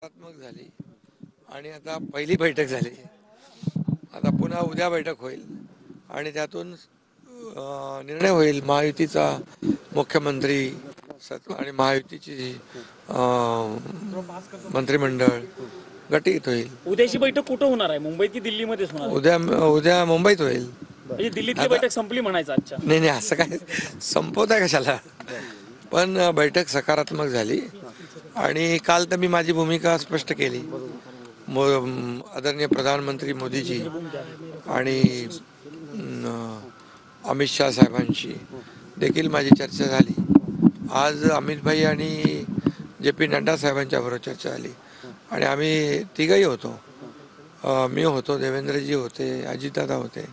सकारात्मक झाली आणि आता पहिली बैठक झाली. आता पुन्हा उद्या बैठक होईल आणि त्यातून निर्णय होईल महायुतीचा मुख्यमंत्री आणि महायुतीची मंत्रिमंडळ गटीत होईल. उद्याची बैठक कुठं होणार आहे? मुंबईत की दिल्लीमध्येच होणार आहे? उद्या मुंबईत होईल. म्हणजे दिल्लीतली बैठक संपली म्हणायचं आजच्या? नाही नाही, असं काय संपवताय कशाला. पण बैठक सकारात्मक झाली आणि काल तर मी माझी भूमिका स्पष्ट केली. आदरणीय प्रधानमंत्री मोदीजी आणि अमित शाह साहेबांशी देखील माझी चर्चा झाली. आज अमित भाई आणि JP नड्डा साहेबांच्या बरोबर चर्चा झाली आणि आम्ही तिघही होतो. मी होतो, देवेंद्रजी होते, अजितदादा होते.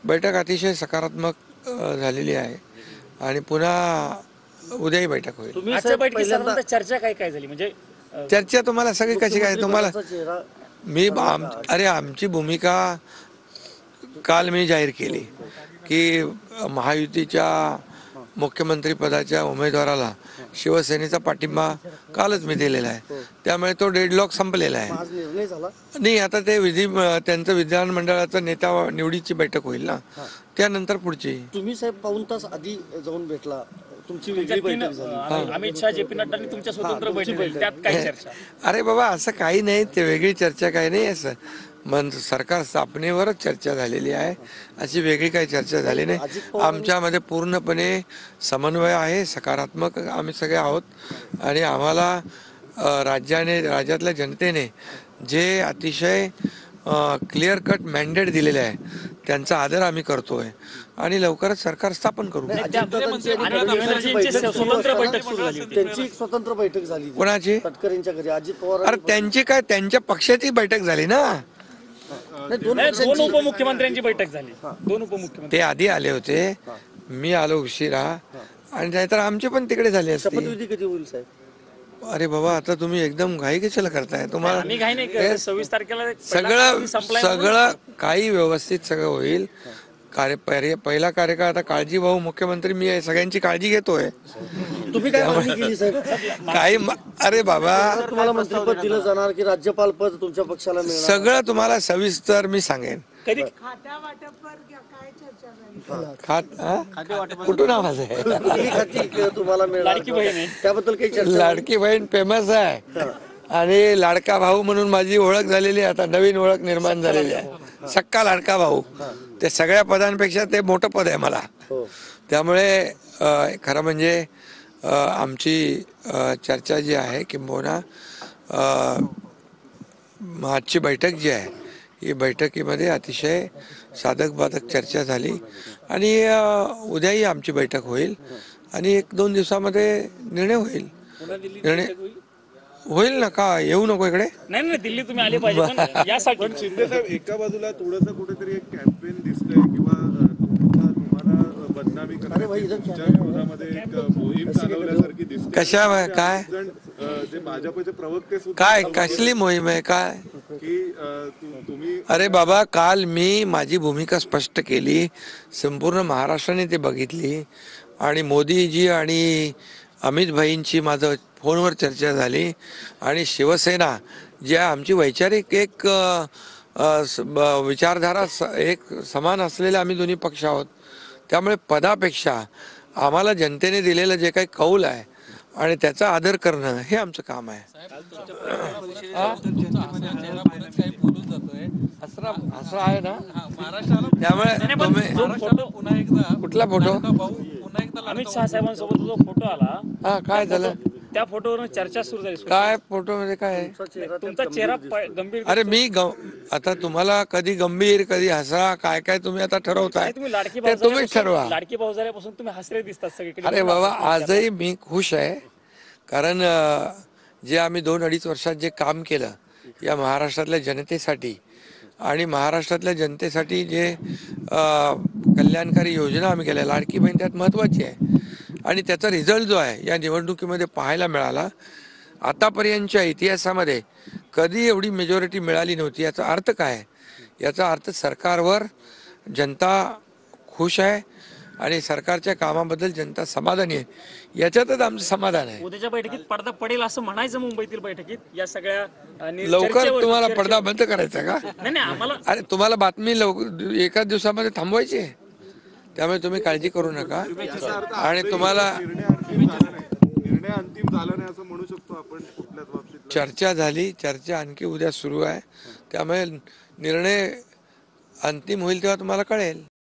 बैठक अतिशय सकारात्मक झालेली आहे आणि पुन्हा उद्याही बैठक होईल. आजच्या बैठकीत साधारणतः चर्चा काय झाली? म्हणजे चर्चा तुम्हाला सगळी कशी काय तुम्हाला आमची भूमिका काल मी जाहीर केली की महायुतीच्या मुख्यमंत्री पदाच्या उमेदवाराला शिवसेनेचा पाठिंबा कालच मी दिलेला आहे. त्यामुळे तो डेडलॉक संपलेला आहे. नाही, आता ते त्यांचं विधानमंडळाचं नेता निवडीची बैठक होईल ना, त्यानंतर पुढची. तुम्ही साहेब पाऊण तास आधी जाऊन भेटला, तुमची वेगळी बैठक झाली. अमित शाह JP नड्डांनी तुमच्या स्वतंत्र बैठक झाली, त्यात काय चर्चा? अरे बाबा, असं काही नाही, ते वेगळी चर्चा काही नाही. असं सरकार स्थापनेवरच चर्चा झालेली आहे, अशी वेगळी काही चर्चा झाली नाही. आमच्यामध्ये पूर्णपणे समन्वय आहे, सकारात्मक आम्ही सगळे आहोत आणि आम्हाला राज्यातल्या जनतेने जे अतिशय क्लिअर कट मॅन्डेट दिलेले आहे त्यांचा आदर आम्ही करतोय आणि लवकरच सरकार स्थापन करू. त्यांची स्वतंत्र बैठक झाली. कोणाची? तटकरेंच्या घरी अजित पवार. अरे त्यांची काय, त्यांच्या पक्षाची बैठक झाली ना. दोन उपमुख्यमंत्र्यांची बैठक झाली. दोन उपमुख्यमंत्री ते आधी आले होते, मी आलो उशिरा आणि नाहीतर आमचे पण तिकडे झाले असते. शपथविधी कधी होईल साहेब? अरे बाबा, आता तुम्ही एकदम घाई कशाला करताय? तुम्हाला 26 तारखेला सगळं काही व्यवस्थित सगळं होईल. पहिला कार्यकाळ आता काळजी भाऊ मुख्यमंत्री मी आहे, सगळ्यांची काळजी घेतोय. तुम्ही काय मागणी केली साहेब? काही अरे बाबा, तुम्हाला मंत्रिपद दिलं जाणार की राज्यपाल पद तुमच्या पक्षाला मिळणार? सगळं तुम्हाला सविस्तर मी सांगेन. कधी कुठून आवाज आहे? तुम्हाला मिळणार त्याबद्दल काही चर्चा? लाडकी बहीण फेमस आहे आणि लाडका भाऊ म्हणून माझी ओळख झालेली आहे. आता नवीन ओळख निर्माण झालेली आहे, सक्का लाडका भाऊ. ते सगळ्या पदांपेक्षा ते मोठं पद आहे मला. त्यामुळे खरं म्हणजे आमची चर्चा जी आहे किंबहुना आजची बैठक जी आहे, ही बैठकीमध्ये अतिशय साधक बाधक चर्चा झाली आणि उद्याही आमची बैठक होईल आणि 1-2 दिवसामध्ये निर्णय होईल. निर्णय होईल ना. का येऊ नको इकडे? नाही, दिल्ली तुम्ही आले पाहिजे यासाठी. शिंदे साहेब, एका बाजूला थोडंसं कुठेतरी एक कॅम्पेन दिसतंय किंवा तुम्हाला बदनामी करण्याच्या विरोधामध्ये एक मोहीम चालवल्यासारखी दिसते. कशा काय जे भाजपचे प्रवक्ते काय कसली मोहीम आहे काय की तुम्ही? अरे बाबा, काल मी माझी भूमिका स्पष्ट केली, संपूर्ण महाराष्ट्राने ते बघितली आणि मोदीजी आणि अमित भाईंची माझं फोनवर चर्चा झाली आणि शिवसेना जी आहे आमची वैचारिक एक विचारधारा एक समान असलेले आम्ही दोन्ही पक्ष आहोत. त्यामुळे पदापेक्षा आम्हाला जनतेने दिलेलं जे काही कौल आहे आणि त्याचा आदर करणं हे आमचं काम आहे. असं आहे ना. त्यामुळे कुठला फोटो? अमित शाह साहेबांसोबत जो फोटो आला, काय झालं? त्या फोटोवरून चर्चा सुरू झाली. काय फोटो मध्ये काय? तुमचा चेहरा गंभीर. अरे आता तुम्हाला कधी गंभीर कधी हसा काय काय तुम्ही आता ठरवताय, तुम्हीच ठरवा. लाडकी भाऊ झाल्यापासून तुम्ही हसरे दिसतात सगळीकडे. अरे बाबा, आजही मी खुश आहे कारण जे आम्ही 2-2.5 वर्षात जे काम केलं या महाराष्ट्रातल्या जनतेसाठी आणि महाराष्ट्रातल्या जनतेसाठी जे कल्याणकारी योजना आम्ही केल्या, लाडकी बहीण त्यात महत्त्वाची आहे आणि त्याचा रिझल्ट जो आहे या निवडणुकीमध्ये पाहायला मिळाला. आतापर्यंतच्या इतिहासामध्ये कधी एवढी मेजॉरिटी मिळाली नव्हती. याचा अर्थ काय? याचा अर्थ सरकारवर जनता खुश आहे आणि सरकारच्या कामाबद्दल जनता समाधानी आहे, याच्यातच आमचं समाधान आहे. उद्याच्या बैठकीत पडदा पडेल असं म्हणायचं मुंबईतील बैठकीत या सगळ्या लवकर चर्चेवर- तुम्हाला चर्चेवर. पडदा बंद करायचा का? नाही नाही आम्हाला अरे तुम्हाला बातमी एकाच दिवसामध्ये थांबवायची आहे, त्यामुळे तुम्ही काळजी करू नका. आणि तुम्हाला निर्णय अंतिम झाला नाही असं म्हणू शकतो आपण कुठल्याच बाबतीत. चर्चा झाली, चर्चा आणखी उद्या सुरू आहे, त्यामुळे निर्णय अंतिम होईल तेव्हा तुम्हाला कळेल.